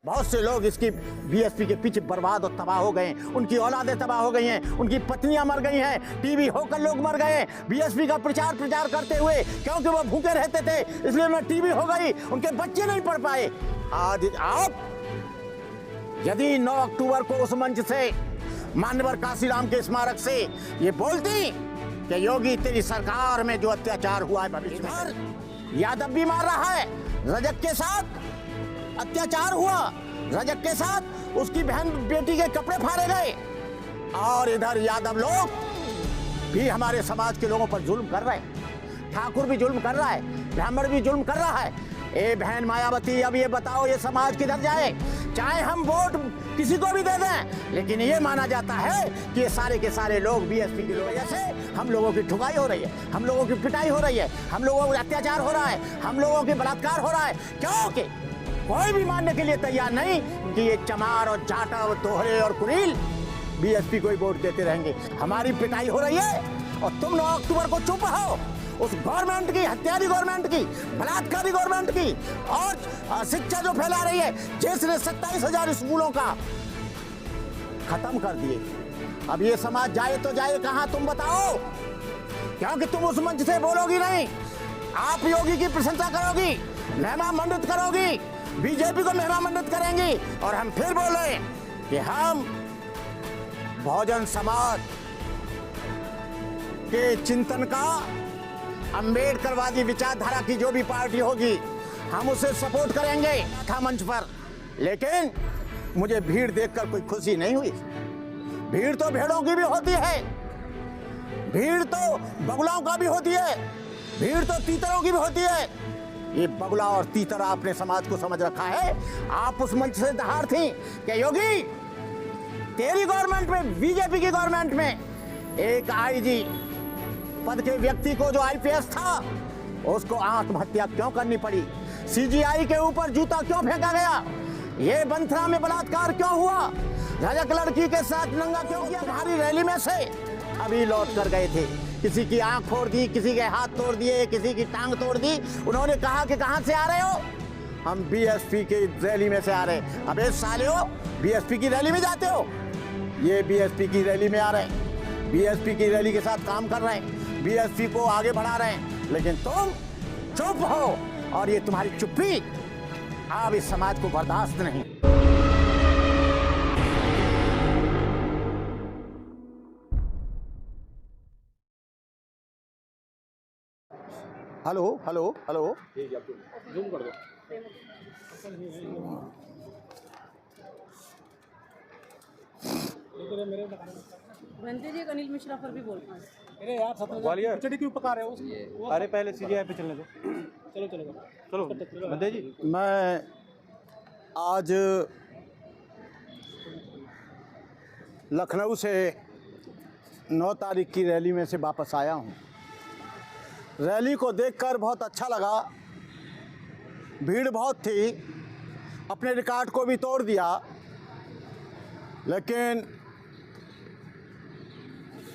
बहुत से लोग इसकी बीएसपी के पीछे बर्बाद और तबाह हो गए, उनकी औलादें तबाह हो गई हैं, उनकी पत्नियां मर गई हैं, टीवी होकर लोग मर गए बीएसपी का प्रचार करते हुए, क्योंकि वो भूखे रहते थे इसलिए उन्हें टीवी हो गई, उनके बच्चे नहीं पढ़ पाए। आज आप यदि 9 अक्टूबर को उस मंच से मान्यवर काशीराम के स्मारक से ये बोलती कि योगी तेरी सरकार में जो अत्याचार हुआ है भविष्य में, यादव भी मार रहा है, रजक के साथ अत्याचार हुआ, रजक के साथ उसकी बहन बेटी के कपड़े फाड़े गए, और इधर यादव लोग भी हमारे समाज के लोगों पर जुल्म कर रहे हैं, ठाकुर भी जुल्म कर रहा है, ब्राह्मण भी जुल्म कर रहा है। ए बहन मायावती, अब ये बताओ ये समाज किधर जाए? चाहे हम वोट किसी को भी दे दें, लेकिन ये माना जाता है कि ये सारे के सारे लोग बीएसपी की वजह से हम लोगों की ठुकाई हो रही है, हम लोगों की पिटाई हो रही है, हम लोगों को अत्याचार हो रहा है, हम लोगों के बलात्कार हो रहा है, क्योंकि कोई भी मानने के लिए तैयार नहीं कि ये चमार और जाटा और दोहरे और कुरील बीएसपी को ही वोट देते रहेंगे। हमारी पिटाई हो रही है और तुम 9 अक्टूबर को चुप हो। उस गवर्नमेंट की, हत्यारी गवर्नमेंट की, बलात्कारी गवर्नमेंट की, और शिक्षा जो फैला रही है, जिसने 27,000 स्कूलों का खत्म कर दिए। अब ये समाज जाए तो जाए कहां, तुम बताओ? क्योंकि तुम उस मंच से बोलोगी नहीं, आप योगी की प्रशंसा करोगी, महिमा मंडित करोगी, बीजेपी को महिमा मंडित करेंगी, और हम फिर बोले कि हम बहुजन समाज के चिंतन का, अम्बेडकरवादी विचारधारा की जो भी पार्टी होगी हम उसे सपोर्ट करेंगे था मंच पर। लेकिन मुझे भीड़ देखकर कोई खुशी नहीं हुई। भीड़ तो भेड़ों की भी होती है, भीड़ तो बगुलों का भी होती है, भीड़ तो तीतरों की भी होती है। ये बगुला और तीतर आपने समाज को समझ रखा है। आप उस मंच से दहाड़ थी कि योगी तेरी गवर्नमेंट में, बीजेपी की गवर्नमेंट में एक आईजी पद के व्यक्ति को, जो आईपीएस था, उसको आत्महत्या क्यों करनी पड़ी? सीजीआई के ऊपर जूता क्यों फेंका गया? ये बंथरा में बलात्कार क्यों हुआ? रजक लड़की के साथ नंगा क्यों किया? तुम्हारी रैली में से अभी लौट कर गए थे, किसी की आंख फोड़ दी, किसी के हाथ तोड़ दिए, किसी की टांग तोड़ दी। उन्होंने कहा कि कहां से आ रहे हो? हम बीएसपी की रैली में से आ रहे हैं। अबे साले हो, बीएसपी की रैली में जाते हो? ये बीएसपी की रैली में आ रहे हैं, बीएसपी की रैली के साथ काम कर रहे हैं, बीएसपी को आगे बढ़ा रहे हैं, लेकिन तुम चुप हो, और ये तुम्हारी चुप्पी अब इस समाज को बर्दाश्त नहीं। हेलो हेलो हेलो, जूम कर दो। बनते जी अनिल मिश्रा पर भी बोल पाए। अरे यार ग्वालियर खिचड़ी क्यों पका रहे हो? अरे पहले सीजीआई पे चलने दो। चलो चलो चलो बंदे जी। मैं आज लखनऊ से 9 तारीख की रैली में से वापस आया हूँ। रैली को देखकर बहुत अच्छा लगा, भीड़ बहुत थी, अपने रिकॉर्ड को भी तोड़ दिया, लेकिन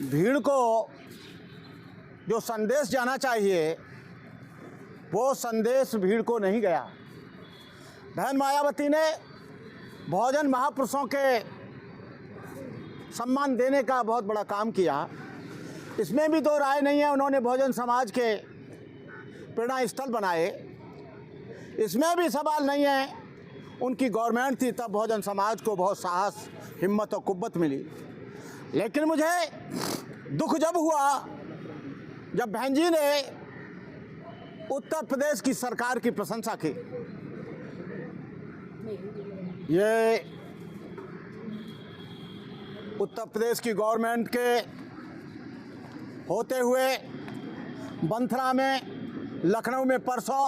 भीड़ को जो संदेश जाना चाहिए वो संदेश भीड़ को नहीं गया। बहन मायावती ने बहुजन महापुरुषों के सम्मान देने का बहुत बड़ा काम किया, इसमें भी दो राय नहीं है। उन्होंने बहुजन समाज के प्रेरणा स्थल बनाए, इसमें भी सवाल नहीं है। उनकी गवर्नमेंट थी तब बहुजन समाज को बहुत साहस, हिम्मत और कुव्वत मिली। लेकिन मुझे दुख जब हुआ जब बहन जी ने उत्तर प्रदेश की सरकार की प्रशंसा की। ये उत्तर प्रदेश की गवर्नमेंट के होते हुए बंथरा में, लखनऊ में परसों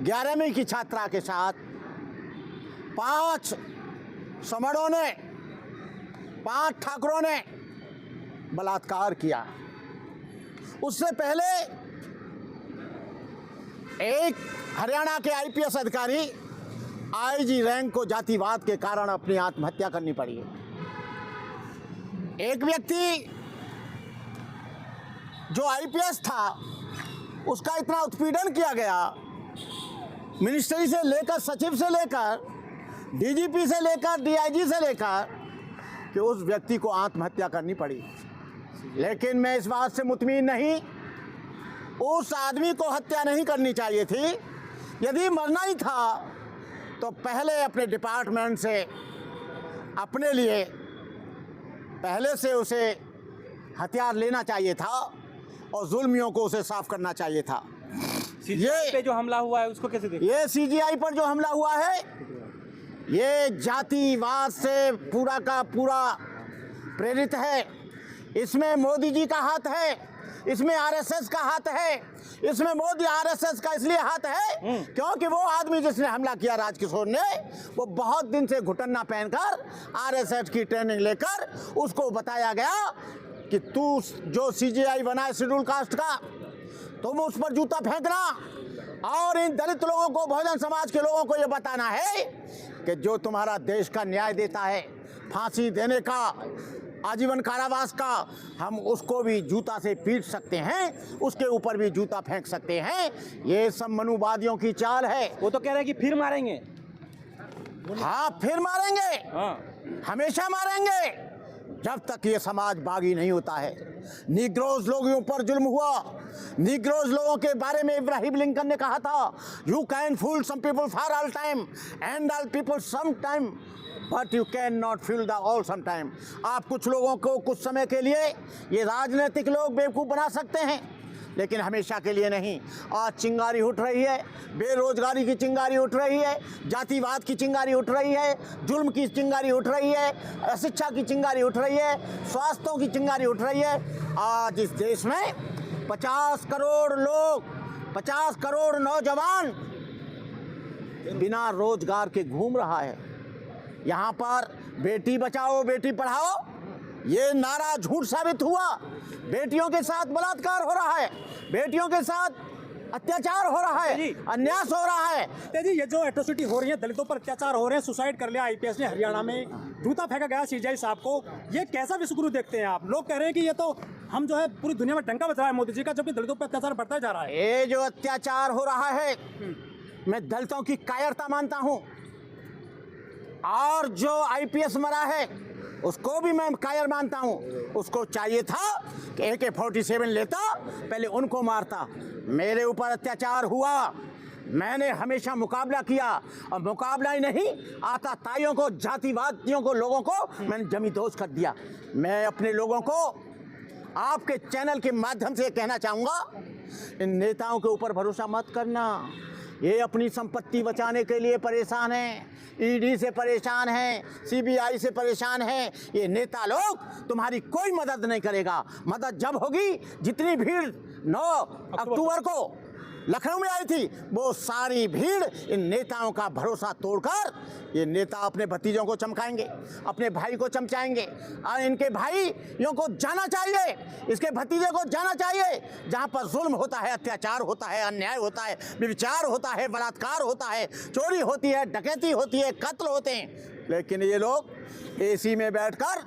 11वीं की छात्रा के साथ 5 समणों ने, 5 ठाकुरों ने बलात्कार किया। उससे पहले एक हरियाणा के आईपीएस अधिकारी आईजी रैंक को जातिवाद के कारण अपनी आत्महत्या करनी पड़ी। एक व्यक्ति जो आईपीएस था उसका इतना उत्पीड़न किया गया, मिनिस्ट्री से लेकर, सचिव से लेकर डीजीपी से लेकर डीआईजी से लेकर कि उस व्यक्ति को आत्महत्या करनी पड़ी। लेकिन मैं इस बात से मुतमिन नहीं, उस आदमी को हत्या नहीं करनी चाहिए थी। यदि मरना ही था तो पहले अपने डिपार्टमेंट से अपने लिए पहले से उसे हथियार लेना चाहिए था और जुल्मियों को उसे साफ करना चाहिए था। ये पे जो हमला हुआ है उसको कैसे देखते? ये सीजीआई पर जो हमला हुआ है ये जातिवाद से पूरा का पूरा प्रेरित है। इसमें मोदी जी का हाथ है, इसमें आरएसएस का हाथ है। इसमें मोदी आरएसएस का इसलिए हाथ है क्योंकि वो आदमी जिसने हमला किया राजकिशोर ने, वो बहुत दिन से घुटन्ना पहनकर आरएसएस की ट्रेनिंग लेकर उसको बताया गया कि तू जो सीजीआई बना है शेड्यूल कास्ट का, तुम उस पर जूता फेंकना और इन दलित लोगों को, बहुजन समाज के लोगों को ये बताना है कि जो तुम्हारा देश का न्याय देता है, फांसी देने का, आजीवन कारावास का, हम उसको भी जूता से पीट सकते हैं, उसके ऊपर भी जूता फेंक सकते हैं। ये सब मनुवादियों की चाल है। वो तो कह रहे हैं कि फिर मारेंगे। हाँ, फिर मारेंगे, हाँ, हमेशा मारेंगे जब तक ये समाज बागी नहीं होता है। निग्रोज लोगों पर जुल्म हुआ। निग्रोज लोगों के बारे में इब्राहिम लिंकन ने कहा था, you can fool some people for all time and all people some time, but you can not fool the all some time. आप कुछ लोगों को कुछ समय के लिए, ये राजनीतिक लोग बेवकूफ़ बना सकते हैं, लेकिन हमेशा के लिए नहीं। आज चिंगारी उठ रही है, बेरोजगारी की चिंगारी उठ रही है, जातिवाद की चिंगारी उठ रही है, जुल्म की चिंगारी उठ रही है, अशिक्षा की चिंगारी उठ रही है, स्वास्थ्यों की चिंगारी उठ रही है। आज इस देश में 50 करोड़ लोग, 50 करोड़ नौजवान बिना रोजगार के घूम रहा है। यहाँ पर बेटी बचाओ बेटी पढ़ाओ ये नारा झूठ साबित हुआ। बेटियों के साथ बलात्कार हो रहा है, बेटियों के साथ अत्याचार हो रहा है, अन्याय हो रहा है। जी, ये जो एट्रोसिटी हो रही है, दलितों पर अत्याचार हो रहे हैं, सुसाइड कर लिया आईपीएस ने हरियाणा में, जूता फेंका गया सीजीआई साहब को, ये कैसा विश्वगुरु देखते हैं आप? लोग कह रहे हैं कि ये तो हम जो है पूरी दुनिया में डंका बज रहा है मोदी जी का, जबकि दलितों पर अत्याचार बढ़ता जा रहा है। ये जो अत्याचार हो रहा है मैं दलितों की कायरता मानता हूँ, और जो आईपीएस मरा है उसको भी मैं कायर मानता हूँ। उसको चाहिए था कि AK-47 लेता, पहले उनको मारता। मेरे ऊपर अत्याचार हुआ, मैंने हमेशा मुकाबला किया, और मुकाबला ही नहीं, आताताइयों को, जातिवादियों को, लोगों को मैंने जमींदोज कर दिया। मैं अपने लोगों को आपके चैनल के माध्यम से कहना चाहूँगा, इन नेताओं के ऊपर भरोसा मत करना। ये अपनी संपत्ति बचाने के लिए परेशान हैं, ईडी से परेशान हैं, सीबीआई से परेशान हैं। ये नेता लोग तुम्हारी कोई मदद नहीं करेगा। मदद जब होगी, जितनी भीड़ 9 अक्टूबर को लखनऊ में आई थी, वो सारी भीड़ इन नेताओं का भरोसा तोड़कर ये नेता अपने भतीजों को चमकाएंगे, अपने भाई को चमचाएंगे। और इनके भाइयों को जाना चाहिए, इसके भतीजे को जाना चाहिए जहाँ पर जुल्म होता है, अत्याचार होता है, अन्याय होता है, व्यभिचार होता है, बलात्कार होता है, चोरी होती है, डकैती होती है, कत्ल होते हैं। लेकिन ये लोग एसी में बैठकर,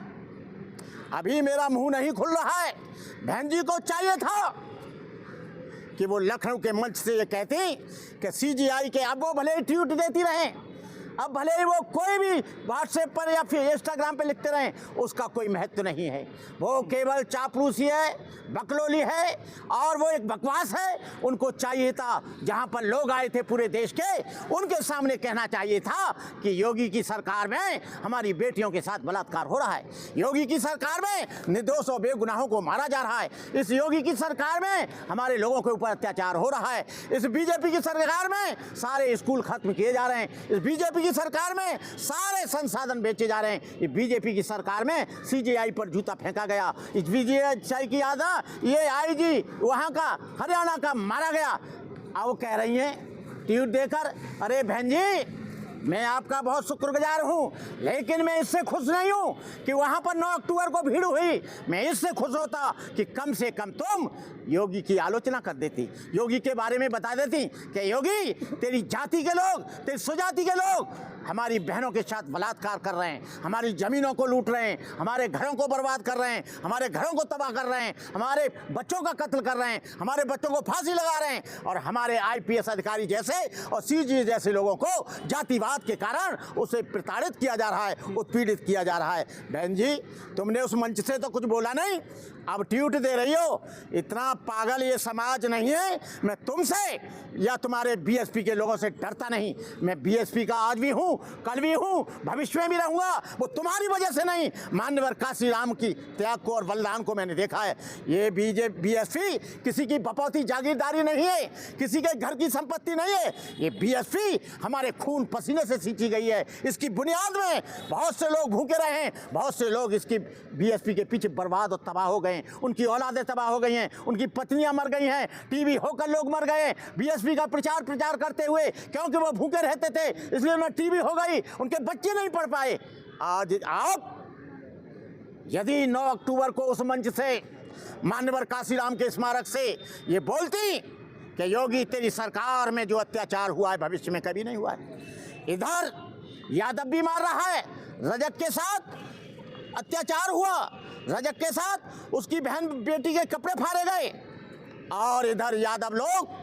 अभी मेरा मुंह नहीं खुल रहा है, बहन जी को चाहिए था कि वो लखनऊ के मंच से ये कहती कि सीजीआई के, अब वो भले ही ट्वीट देती रहें, अब भले ही वो कोई भी व्हाट्सएप पर या फिर इंस्टाग्राम पे लिखते रहें, उसका कोई महत्व नहीं है। वो केवल चापलूसी है, बकलोली है, और वो एक बकवास है। उनको चाहिए था जहाँ पर लोग आए थे पूरे देश के, उनके सामने कहना चाहिए था कि योगी की सरकार में हमारी बेटियों के साथ बलात्कार हो रहा है, योगी की सरकार में निर्दोष और बेगुनाहों को मारा जा रहा है, इस योगी की सरकार में हमारे लोगों के ऊपर अत्याचार हो रहा है, इस बीजेपी की सरकार में सारे स्कूल खत्म किए जा रहे हैं, इस बीजेपी की सरकार में सारे संसाधन बेचे जा रहे हैं, इस बीजेपी की सरकार में सीजीआई पर जूता फेंका गया, इस बीजेपी की आधा ये आईजी वहाँ का हरियाणा का मारा गया। अब वो कह रही हैं ट्वीट देकर, अरे बहन जी मैं आपका बहुत शुक्रगुजार हूँ, लेकिन मैं इससे खुश नहीं हूँ कि वहाँ पर 9 अक्टूबर को भीड़ हुई। मैं इससे खुश होता कि कम से कम तुम योगी की आलोचना कर देती, योगी के बारे में बता देती कि योगी तेरी जाति के लोग, तेरी स्वजाति के लोग हमारी बहनों के साथ बलात्कार कर रहे हैं, हमारी ज़मीनों को लूट रहे हैं, हमारे घरों को बर्बाद कर रहे हैं, हमारे घरों को तबाह कर रहे हैं, हमारे बच्चों का कत्ल कर रहे हैं, हमारे बच्चों को फांसी लगा रहे हैं और हमारे IPS अधिकारी जैसे और CG जैसे लोगों को जातिवाद के कारण उसे प्रताड़ित किया जा रहा है, उत्पीड़ित किया जा रहा है। बहन जी, तुमने उस मंच से तो कुछ बोला नहीं, अब ट्वीट दे रही हो। इतना पागल ये समाज नहीं है। मैं तुमसे या तुम्हारे BSP के लोगों से डरता नहीं। मैं BSP का आज भी हूँ, कल भी हूँ, भविष्य में भी रहूँगा। वो तुम्हारी वजह से नहीं, मान्यवर काशीराम की त्याग को और बलिदान को मैंने देखा है। ये BSP किसी की बपौती जागीरदारी नहीं है, किसी के घर की संपत्ति नहीं है। ये BSP हमारे खून पसीने से सींची गई है। इसकी बुनियाद में बहुत से लोग भूखे रहे हैं, बहुत से लोग इसकी BSP के पीछे बर्बाद और तबाह हो गए, उनकी औलादें तबाह हो गई हैं, उनकी पत्नियां मर गई हैं, टीवी होकर लोग मर गए BSP का प्रचार करते हुए, क्योंकि वो भूखे रहते थे इसलिए उन्हें टीवी हो गई, उनके बच्चे नहीं पढ़ पाए। आज आप यदि 9 अक्टूबर को उस मंच से मान्यवर काशीराम के स्मारक से ये बोलती कि योगी तेरी सरकार में जो अत्याचार हुआ है भविष्य में कभी नहीं हुआ है। इधर यादव भी मार रहा है, रजक के साथ अत्याचार हुआ, रजक के साथ उसकी बहन बेटी के कपड़े फाड़े गए और इधर यादव लोग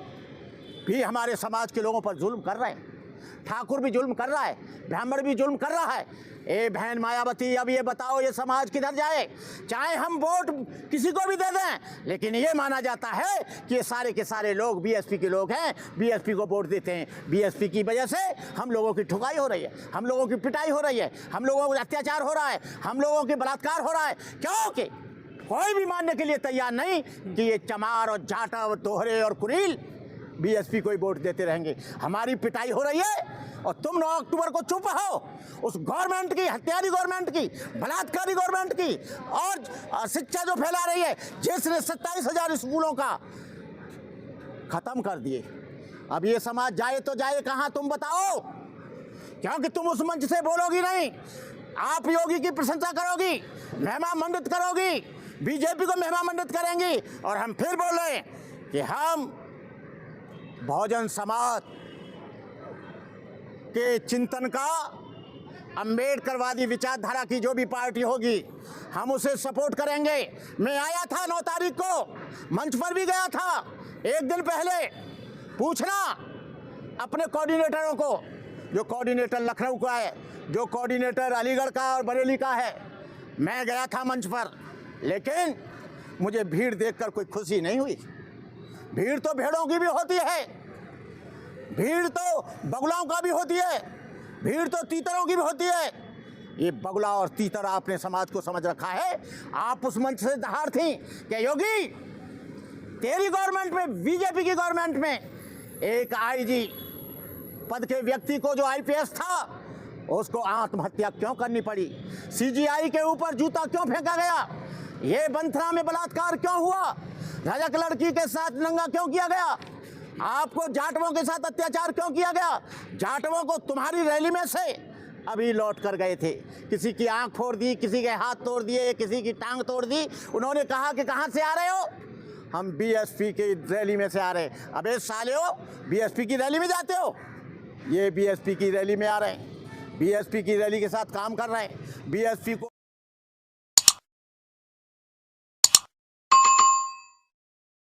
भी हमारे समाज के लोगों पर जुल्म कर रहे हैं। ठाकुर भी जुल्म कर रहा है, ब्राह्मण भी जुल्म कर रहा है। ए बहन मायावती, अब ये बताओ ये समाज किधर जाए? चाहे हम वोट किसी को भी दे दें, लेकिन ये माना जाता है कि ये सारे के सारे लोग BSP के लोग हैं, BSP को वोट देते हैं। BSP की वजह से हम लोगों की ठुकाई हो रही है, हम लोगों की पिटाई हो रही है, हम लोगों को अत्याचार हो रहा है, हम लोगों के बलात्कार हो रहा है, क्योंकि कोई भी मानने के लिए तैयार नहीं कि ये चमार और जाटा, दोहरे और कुरील BSP को ही वोट देते रहेंगे। हमारी पिटाई हो रही है और तुम 9 अक्टूबर को चुप हो। उस गवर्नमेंट की, हत्यारी गवर्नमेंट की, बलात्कारी गवर्नमेंट की और शिक्षा जो फैला रही है, जिसने 27,000 स्कूलों का खत्म कर दिए। अब ये समाज जाए तो जाए कहाँ, तुम बताओ? क्योंकि तुम उस मंच से बोलोगी नहीं। आप योगी की प्रशंसा करोगी, महिमा मंडित करोगी, BJP को महिमा मंडित करेंगी और हम फिर बोल रहे हैं कि हम बहुजन समाज के चिंतन का, अम्बेडकरवादी विचारधारा की जो भी पार्टी होगी हम उसे सपोर्ट करेंगे। मैं आया था 9 तारीख को, मंच पर भी गया था, एक दिन पहले पूछना अपने कोऑर्डिनेटरों को, जो कोऑर्डिनेटर लखनऊ का है, जो कोऑर्डिनेटर अलीगढ़ का और बरेली का है। मैं गया था मंच पर, लेकिन मुझे भीड़ देखकर कोई खुशी नहीं हुई। भीड़ तो भेड़ों की भी होती है, भीड़ तो बगुलाओं का भी होती है, भीड़ तो तीतरों की भी होती है। ये बगुला और तीतर आपने समाज को समझ रखा है। आप उस मंच से दहाड़ थी कि योगी तेरी गवर्नमेंट में, BJP की गवर्नमेंट में एक IG पद के व्यक्ति को, जो IPS था, उसको आत्महत्या क्यों करनी पड़ी? CGI के ऊपर जूता क्यों फेंका गया? ये बंथरा में बलात्कार क्यों हुआ? रजक लड़की के साथ नंगा क्यों किया गया? आपको जाटवों के साथ अत्याचार क्यों किया गया? जाटवों को तुम्हारी रैली में से अभी लौट कर गए थे, किसी की आंख फोड़ दी, किसी के हाथ तोड़ दिए, किसी की टांग तोड़ दी। उन्होंने कहा कि कहाँ से आ रहे हो? हम BSP की रैली में से आ रहे हैं। अबे साले हो, BSP की रैली में जाते हो? ये BSP की रैली में आ रहे हैं, BSP की रैली के साथ काम कर रहे हैं। BSP को